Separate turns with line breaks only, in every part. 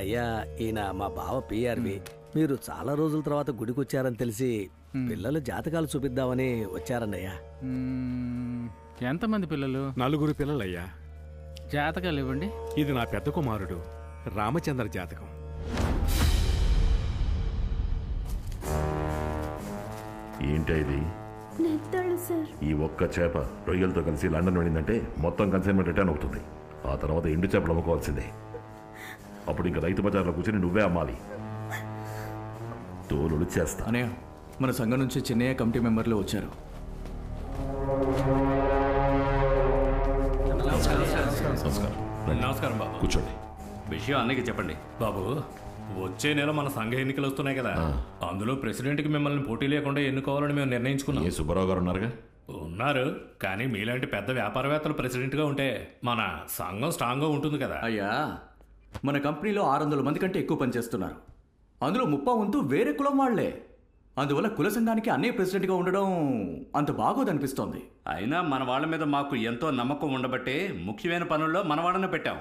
అయ్యా, ఈయన మా బావ పిఆర్వి. మీరు చాలా రోజుల తర్వాత గుడికి వచ్చారని తెలిసి పిల్లలు జాతకాలు చూపిద్దామని వచ్చారన్నయ్యా.
ఎంతమంది పిల్లలు?
4 పిల్లలయ్యా.
జాతకాలు ఇవ్వండి.
ఇది నా పెద్ద కుమారుడు రామచంద్ర జాతకం.
ఏంటి ఇది? ఈ ఒక్క చేప రొయ్యలతో కలిసి లండన్ వెళ్ళిందంటే మొత్తం కన్సైన్మెంట్ రిటర్న్ అవుతుంది. ఆ తర్వాత ఎండు చేపలు అమ్ముకోవాల్సిందే. అప్పుడు ఇంకా రైతు బజార్లో కూర్చొని నువ్వే అమ్మాలి. తోలు చేస్తా.
అనయ్య, మన సంఘం నుంచి చిన్నయ్య కమిటీ మెంబర్లు వచ్చారు.
నమస్కారం బాబు.
కూర్చోండి.
విషయం అన్నయ్యకి చెప్పండి. బాబు, వచ్చే నెల మన సంఘ ఎన్నికలు వస్తున్నాయి కదా, అందులో ప్రెసిడెంట్కి మిమ్మల్ని పోటీ లేకుండా ఎన్నుకోవాలని మేము నిర్ణయించుకున్నాం.
ఏ సుబ్బారావు గారు ఉన్నారుగా?
ఉన్నారు, కానీ మీలాంటి పెద్ద వ్యాపారవేత్తలు ప్రెసిడెంట్గా ఉంటే మన సంఘం స్ట్రాంగ్గా ఉంటుంది కదా.
అయ్యా, మన కంపెనీలో 600 మంది కంటే ఎక్కువ పనిచేస్తున్నారు. అందులో 30 వంతు వేరే కులం వాళ్లే. అందువల్ల కుల సంఘానికి అన్నయ్య ప్రెసిడెంట్గా ఉండడం అంత బాగోదనిపిస్తోంది.
అయినా మన వాళ్ళ మీద మాకు ఎంతో నమ్మకం ఉండబట్టే ముఖ్యమైన పనుల్లో మన వాళ్ళని పెట్టాం.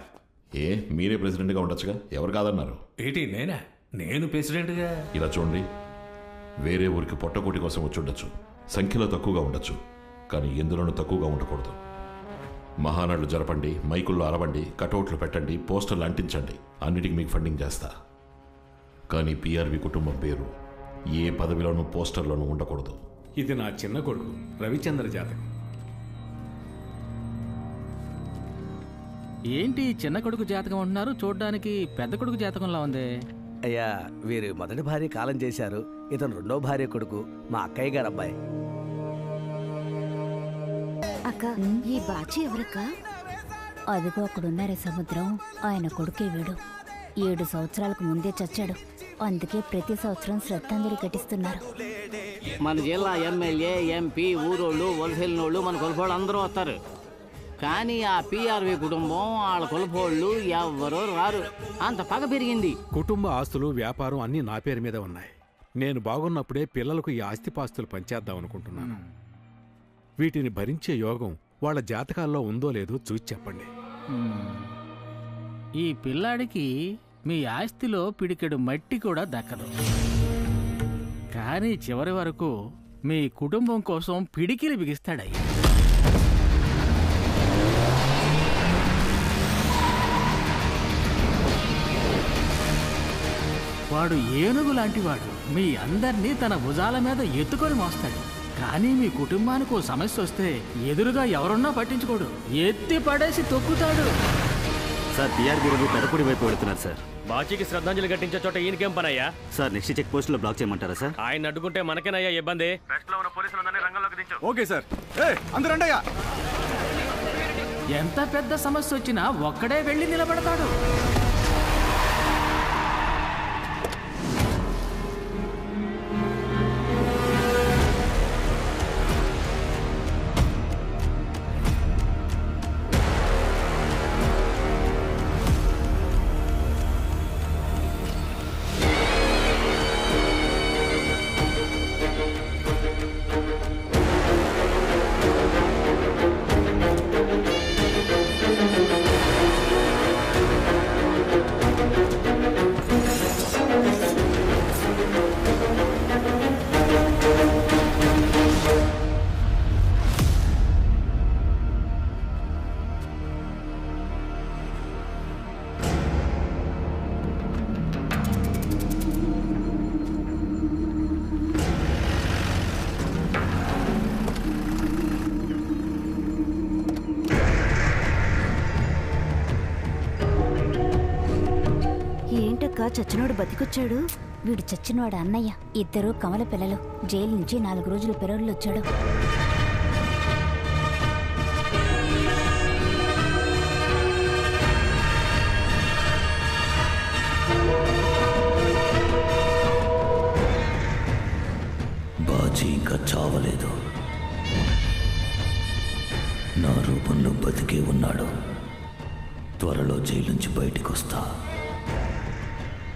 ఏ మీరే ప్రెసిడెంట్గా ఉండొచ్చుగా, ఎవరు కాదన్నారు?
ఏంటి నేనా? నేను ప్రెసిడెంట్గా?
ఇలా చూడండి, వేరే ఊరికి పొట్టకోటి కోసం వచ్చి ఉండొచ్చు, సంఖ్యలో తక్కువగా ఉండొచ్చు, కానీ ఎందులోనూ తక్కువగా ఉండకూడదు. మహానాడులు జరపండి, మైకుల్లో అరవండి, కటౌట్లు పెట్టండి, పోస్టర్లు అంటించండి, అన్నిటికీ మీకు ఫండింగ్ చేస్తా. కానీ పిఆర్వి కుటుంబం పేరు ఏ పదవిలోనూ పోస్టర్లోనూ ఉండకూడదు.
ఇది నా చిన్న కొడుకు రవిచంద్ర జాతకం.
ఏంటి చిన్న కొడుకు జాతకం అంటున్నారు? చూడ్డానికి పెద్ద కొడుకు జాతకంలా ఉంది.
అయ్యా, వీరి మొదటి భార్య కాలం చేశారు. ఇతను రెండో భార్య కొడుకు, మా అక్కయ్య గారు అబ్బాయి.
అక్క, ఈ బాచి ఎవరక్క? అదిగో అక్కడున్నారే సముద్రం, ఆయన కొడుకే వీడు. 7 సంవత్సరాలకు ముందే చచ్చాడు. అందుకే ప్రతి సంవత్సరం శ్రద్ధాంజలి ఘటిస్తున్నారు.
మన జిల్లా ఎమ్మెల్యే, ఎంపీ, ఊరోళ్ళు, వలసెళ్ళినోళ్ళు, మన కులపోళ్ళు అందరూ వస్తారు. కానీ ఆ పిఆర్వి కుటుంబం, వాళ్ళ కులపోళ్ళు ఎవ్వరూ రారు. అంత పగ పెరిగింది.
కుటుంబ ఆస్తులు, వ్యాపారం అన్నీ నా పేరు మీద ఉన్నాయి. నేను బాగున్నప్పుడే పిల్లలకు ఈ ఆస్తిపాస్తులు పంచేద్దాం అనుకుంటున్నాను. వీటిని భరించే యోగం వాళ్ళ జాతకాల్లో ఉందో లేదో చూసి చెప్పండి.
ఈ పిల్లాడికి మీ ఆస్తిలో పిడికెడు మట్టి కూడా దక్కదు. కానీ చివరి వరకు మీ కుటుంబం కోసం పిడికిలి బిగిస్తాడయ్యా. వాడు ఏనుగు లాంటివాడు. మీ అందర్నీ తన భుజాల మీద ఎత్తుకొని మోస్తాడు. కానీ మీ కుటుంబానికి ఓ సమస్య వస్తే ఎదురుగా ఎవరున్నా పట్టించుకోడు, ఎత్తి పడేసి తొక్కుతాడు.
సార్, పిఆర్బీ రవి పెదపూడి వైపు వెళుతున్నారు సార్.
బాచీకి శ్రద్ధాంజలి ఘటించే చోట ఈయనకేం పనయ్యా?
సార్, నెక్స్ట్ చెక్ పోస్ట్ లో బ్లాక్ చేయమంటారా సార్?
ఆయన అడ్డుకుంటే మనకేనయ్యా ఇబ్బంది.
Okay sir. అందరండయ్యా.
ఎంత పెద్ద సమస్య వచ్చినా ఒక్కడే వెళ్ళి నిలబడతాడు.
చచ్చినోడు బతికొచ్చాడు. వీడు చచ్చినవాడు అన్నయ్య. ఇద్దరు కమల పిల్లలు. జైలు నుంచి 4 రోజులు పెరోళ్ళు వచ్చాడు.
బాజీ ఇంకా చావలేదు. నా రూపంలో బతికే ఉన్నాడు. త్వరలో జైలు నుంచి బయటికి వస్తా.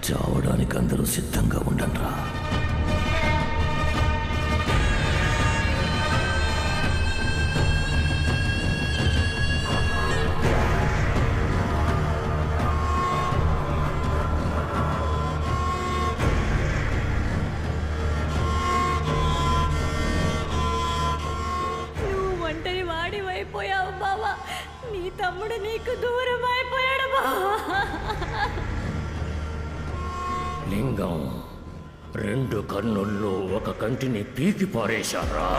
చావడానికి అందరూ సిద్ధంగా ఉండండిరా.
నీ తమ్ముడు నీకు దూరం అయిపోయాడు బావా.
లింగం 2 కన్నుల్లో ఒక కంటిని పీకి పారేశారా?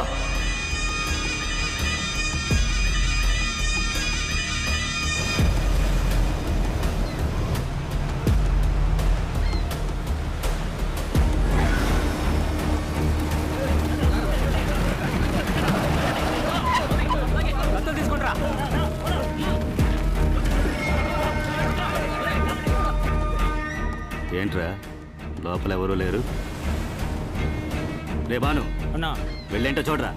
ఏంట్రా లోపల ఎవరూ లేరు? రే బాను
అన్నా
వెళ్ళేంటో చూడరా.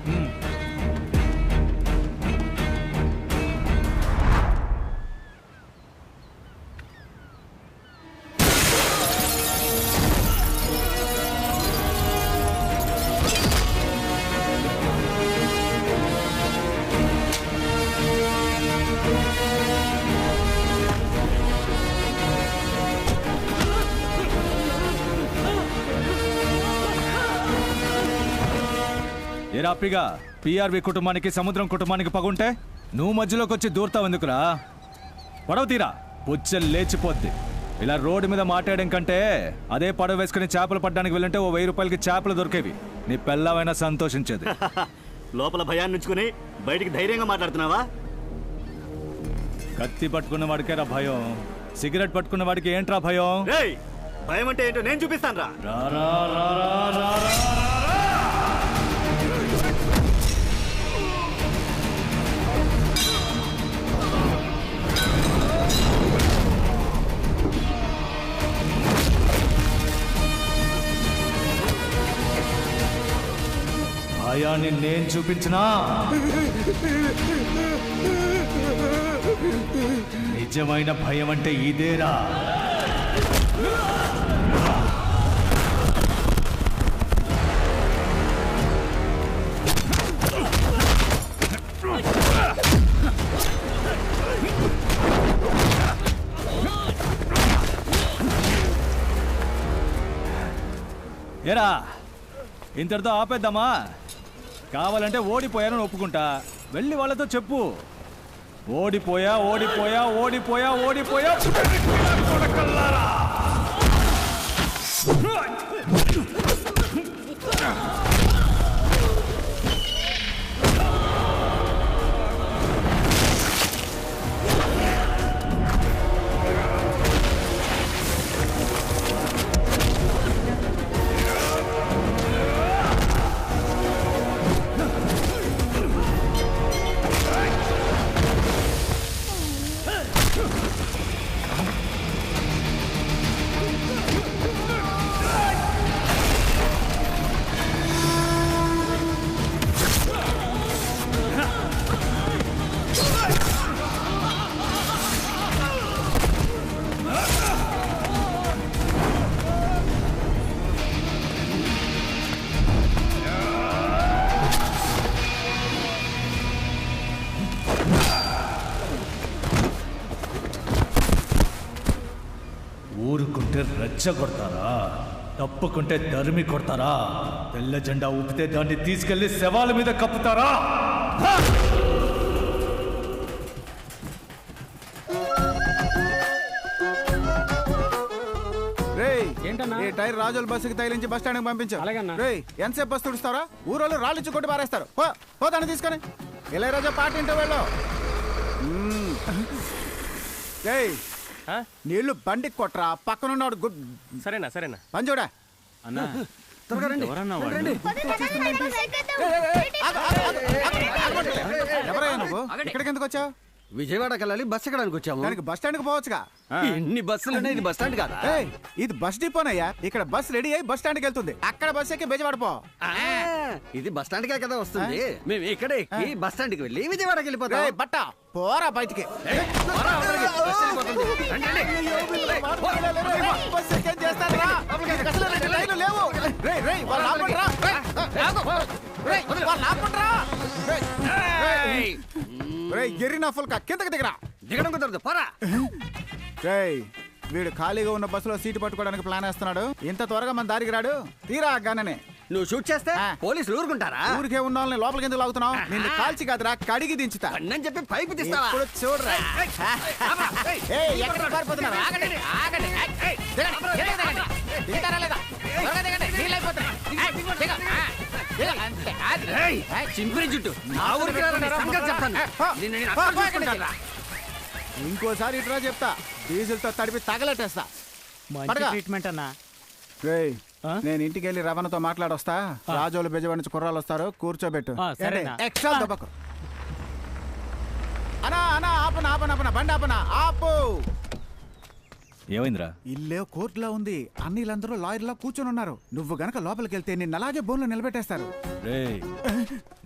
ఏరాపిగా పిఆర్వి కుటుంబానికి సముద్రం కుటుంబానికి పగుంటే నువ్వు మధ్యలోకి వచ్చి దూరతావు ఎందుకురా? పడవ తీరా పుచ్చలు లేచిపోద్ది. ఇలా రోడ్డు మీద మాట్లాడడం కంటే అదే పడవ వేసుకుని చేపలు పట్టడానికి వెళ్ళంటే ఓ 1000 రూపాయలకి చేపలు దొరికేవి. నీ పెళ్ళమైనా సంతోషించేది.
లోపల భయాన్ని ఉంచుకుని బయటికి ధైర్యంగా మాట్లాడుతున్నావా?
కత్తి పట్టుకున్న వాడికేరా భయం, సిగరెట్ పట్టుకున్న వాడికి ఏంట్రా భయం?
భయం అంటే ఏంటో నేను చూపిస్తాను రా.
భయాన్ని నేను చూపించినా నిజమైన భయం అంటే ఇదేరా. ఏరా ఇంతటితో ఆపేద్దామా? కావాలంటే ఓడిపోయానని ఒప్పుకుంటా. వెళ్ళి వాళ్ళతో చెప్పు, ఓడిపోయా ఓడిపోయా ఓడిపోయా ఓడిపోయా. ఊరుకుంటే రెచ్చగొడతారా, తప్పుకుంటే దరిమి కొడతారా, తెల్ల జెండా ఊపితే దాన్ని తీసుకెళ్లి శవాల మీద కప్పుతారా?
టైర్ రాజుల బస్సుకి తగిలించి బస్ స్టాండ్ పంపించావు. ఎంతసేపు బస్సు తుడుస్తారా? ఊరోళ్ళు రాళ్ళిచ్చి కొట్టి పారేస్తారు. పోతాను తీసుకొని ఇళయరాజా పాట ఇంటో వెళ్ళు. నీళ్లు బండికి కొట్రా, పక్కనున్నాడు. గుడ్
సరేనా సరేనా
పని చూడా
అన్నా.
ఎవరయ్యా నువ్వు? ఇక్కడికి ఎందుకు వచ్చావు?
విజయవాడకి వెళ్ళాలి, బస్ ఎక్కడానికి వచ్చాము.
దానికి బస్ స్టాండ్ కి పోవచ్చుగా.
ఎన్ని బస్సులు ఇది బస్ స్టాండ్ కాదా?
ఇది బస్ డిపోనయ్యా. ఇక్కడ బస్ రెడీ అయ్యి బస్ స్టాండ్ కి వెళ్తుంది. అక్కడ బస్ ఎక్కి విజయవాడ పో.
ఇది బస్ స్టాండ్ కే కదా వస్తుంది. మేము ఇక్కడ ఎక్కి బస్ స్టాండ్ కి వెళ్ళి విజయవాడకి వెళ్ళిపోతాం.
బట్ట పోరా బయటికి. కిందకి దిగరా.
దిగడం కుదరదు, పోరా.
వీడు ఖాళీగా ఉన్న బస్సులో సీటు పట్టుకోవడానికి ప్లాన్ వేస్తున్నాడు. ఇంత త్వరగా మన దారికి రాడు. తీరా గానే
నువ్వు షూట్ చేస్తే పోలీసులు ఊరుకుంటారా?
ఊరికే ఉన్న వాళ్ళని లోపలికి ఎందుకు లాగుతున్నావు? నిన్ను కాల్చి కాదురా కడిగి దించుతా
అని చెప్పి పైపు తీస్తావా?
ఇప్పుడు చూడరా. ఏయ్, ఎక్కడ పారిపోతున్నారు?
చింపిరి జుట్టు నా ఊరికి చెప్తాను.
ఇంకోసారి ఇట్రా చెప్తా, డీజిల్తో తడిపి తగలెట్టేస్తా.
ట్రీట్మెంట్ అన్నా.
రేయ్, నేను ఇంటికి వెళ్ళి రవణతో మాట్లాడొస్తా. రాజోలు బెజవాడి నుంచి కుర్రాలు వస్తారు, కూర్చోబెట్టు. ఎక్స్ట్రా దెబ్బకు. అనా అనా ఆపనా ఆపనా ఆపనా బండి ఆపనా ఆపు.
ఏమైందిరా?
ఇల్లే కోర్టులో ఉంది, అన్నిలందరూ లాయర్లా కూర్చొని ఉన్నారు. నువ్వు గనక లోపలికి వెళ్తే నిన్ను అలాగే బోన్లో నిలబెట్టేస్తారు.
రేయ్,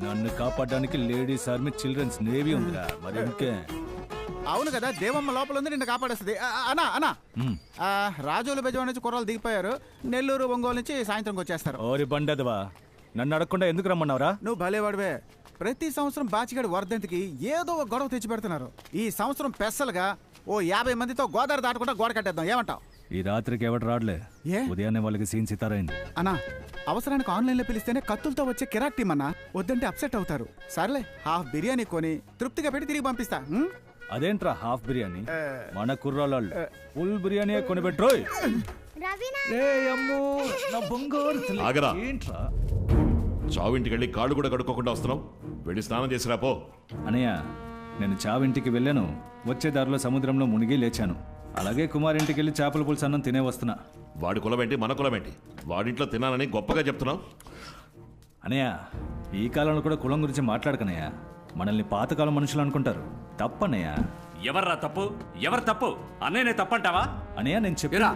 నన్ను కాపాడడానికి లేడీస్ ఆర్మీ చిల్డ్రన్స్ నేవీ ఉందిరా, మరి ఇంకే.
అవును కదా, దేవమ్మ లోపల ఉంది, నిన్ను కాపాడేస్తుంది. అనా అనా రాజోలు బెజవాడి నుంచి కుర్రాలు దిగిపోయారు. నెల్లూరు ఒంగోలు నుంచి సాయంత్రం వచ్చేస్తారు.
ఓరి బండదవా, నన్ను అడగకుండా ఎందుకు రమ్మన్నావురా?
నువ్వు భలేవాడివే. ప్రతి సంవత్సరం బాచిగాడి వర్ధంతికి ఏదో ఒక గొడవ తెచ్చి పెడుతున్నారు. ఈ సంవత్సరం పెసలుగా ఓ 50 మందితో గోదావరి దాటకుండా గోడ కట్టేద్దాం, ఏమంటావు?
ఈ రాత్రికి ఎవడు రాడలే, ఉదయాన్నే వాళ్ళకి సీన్ సితారైంది.
అన్నా, అవసరానికి ఆన్లైన్లో పిలిస్తేనే కత్తులతో వచ్చే కిరాక్ టీం అన్నా. వద్దంటే అప్సెట్ అవుతారు. సర్లే, హాఫ్ బిర్యానీ కొని తృప్తిగా పెట్టి తిరిగి పంపిస్తా.
అదేంట్రా హాఫ్ బిర్యానీ? మన కుర్రాళ్ళు ఫుల్ బిర్యానీ కొనిపెట్రోయ్.
ఆగరా,
ఏంట్రా
చావింటికి వెళ్ళి కాళ్ళు కూడా కడుక్కోకుండా వస్తున్నావు? వెళ్ళి స్నానం చేసిరా పో.
అనయ్య, నేను చావింటికి వెళ్ళాను, వచ్చే దారిలో సముద్రంలో మునిగి లేచాను. అలాగే కుమార్ ఇంటికి వెళ్ళి చేపల పులుసు అన్నం తినే వస్తున్నా.
వాడి కులమేంటి మన కులమేంటి? వాడింట్లో తినాలని గొప్పగా చెప్తున్నావు.
అనయ్య, ఈ కాలంలో కూడా కులం గురించి మాట్లాడకనయ్యా. మనల్ని పాతకాలం మనుషులు అనుకుంటారు. తప్పనయ్య.
ఎవర్రా తప్పు? ఎవరు తప్పు? అన్నయ్యనే తప్పంటావా?
అనయ్య, నేను చెప్పిరా,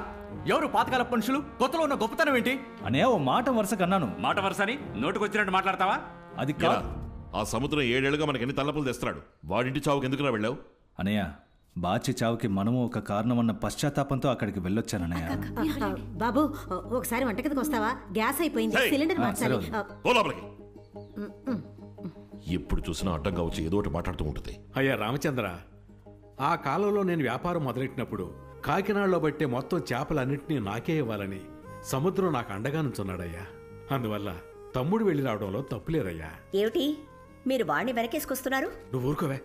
ఎవరు పాతకాల మనుషులు? కొత్తలో ఉన్న గొప్పతనం ఏంటి?
అనయ్య, ఓ మాట వరుస కన్నాను.
మాట వరుసని నోటుకొచ్చినట్టు మాట్లాడతావా?
అది కాదు.
ఆ సముద్రం 7 ఏళ్లుగా మనకి ఎన్ని తల్లపులు తెస్తున్నాడు. వాడింటి చావుకి ఎందుకురా వెళ్ళావు?
అనయ్య, బాచి చావుకి మనము ఒక కారణం అన్న పశ్చాత్తాపంతో అక్కడికి వెళ్ళొచ్చానన్నయ్య.
బాబు, ఒకసారి వంటగదికి వస్తావా? గ్యాస్ అయిపోయింది, సిలిండర్ మార్చాలి.
ఎప్పుడు చూసినా అడ్డంగా వచ్చి ఏదో ఒకటి మాట్లాడుతూ ఉంటుంది.
అయ్యా రామచంద్ర, ఆ కాలంలో నేను వ్యాపారం మొదలెట్టినప్పుడు కాకినాడలో బట్టే మొత్తం చేపలన్నింటినీ నాకే ఇవ్వాలని సముద్రం నాకు అండగా నుంచున్నాడయ్యా. అందువల్ల తమ్ముడు వెళ్ళి రావడంలో తప్పులేదయ్యా.
ఏమిటి మీరు వాణ్ణి వెనకేసుకొస్తున్నారు?
నువ్వు ఊరుకోవే.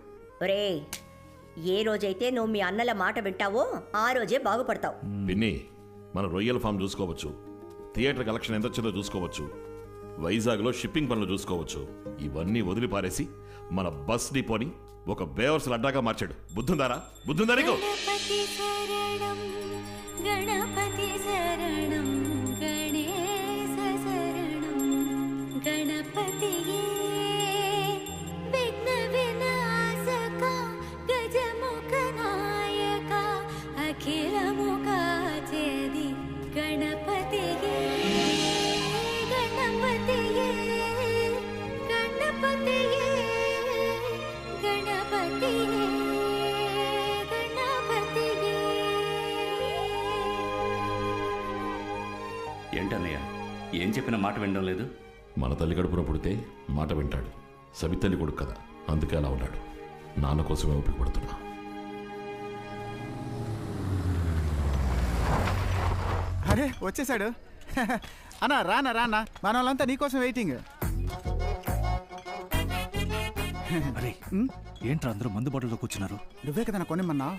ఒరే, ఏ రోజైతే నువ్వు మీ అన్నల మాట వింటావో ఆ రోజే బాగుపడతావు.
పిన్ని, మన రొయ్యల ఫామ్ చూసుకోవచ్చు, థియేటర్ కలెక్షన్ ఎంత వచ్చిందో చూసుకోవచ్చు, వైజాగ్లో షిప్పింగ్ పనులు చూసుకోవచ్చు. ఇవన్నీ వదిలిపారేసి మన బస్ డిపోని ఒక బేవర్స్ అడ్డాగా మార్చాడు. బుద్ధుందారా? బుద్ధుందా నీకు?
గణపతి శరణం, గణేశ శరణం, గణపతియే విఘ్న వినాశక, గజముఖ నాయక, అఖిలముఖ చేది గణపతియే, గణపతియే, గణపతియే, గణపతియే, గణపతియే.
ఏంటన్నయ్య, ఏం చెప్పిన మాట వినడం లేదు?
మన తల్లి కడుపున పుడితే మాట వింటాడు. సవితల్లి కొడుకు కదా, అందుకే అలా ఉన్నాడు. నాన్న కోసమే ఓపిక పడుతున్నా.
అరే వచ్చేసాడు. అన్నా రానా రానా, మన వాళ్ళంతా నీకోసం వెయిటింగ్.
అరే ఏంట్రా అందరూ మందు బాటల్లో కూర్చున్నారు?
నువ్వే కదా కొనిమ్మన్నా.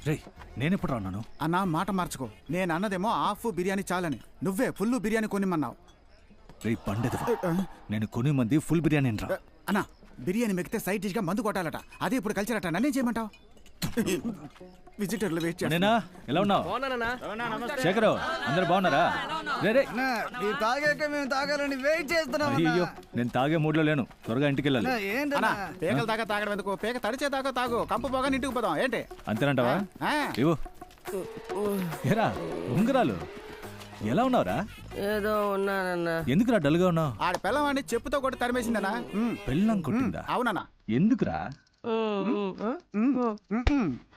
రే, నేనెప్పుడు అన్నాను?
అన్నా మాట మార్చుకో. నేను అన్నదేమో హాఫ్ బిర్యానీ చాలని, నువ్వే ఫుల్ బిర్యానీ కొనిమ్మన్నావు.
రే పండేది, నేను కొని మంది ఫుల్ బిర్యానీ రా.
అన్నా, బిర్యానీ మెక్కితే సైడ్ డిష్ గా మందు కొట్టాలట. అదే ఇప్పుడు కల్చర్ అట. నన్నేం చేయమంటావు? విజిటర్లు వెయిట్ చేస్తాను.
ఎలా ఉన్నావు శేఖరు? అందరు బాగున్నారా?
తాగాక మేము తాగాలని వెయిట్ చేస్తున్నాం.
అయ్యో, నేను తాగే మూడ్లో లేను. త్వరగా ఇంటికి వెళ్ళాలి.
పేకలు దాకా తాగడం ఎందుకు? పేక తడిచే దాకా తాగు, కంపు పోగా ఇంటికి పోదాం. ఏంటి
అంతేనంటావా? ఇవ్వు. ఏరా ఉంగరాలు, ఎలా ఉన్నావురా?
ఏదో ఉన్నానన్నా.
ఎందుకురా డల్గా ఉన్నావు?
ఆడ పిల్లవాడిని చెప్పుతో కొట్టి తరిమేసిందనా?
పెళ్ళం కొట్టిందా?
అవునన్నా.
ఎందుకురా?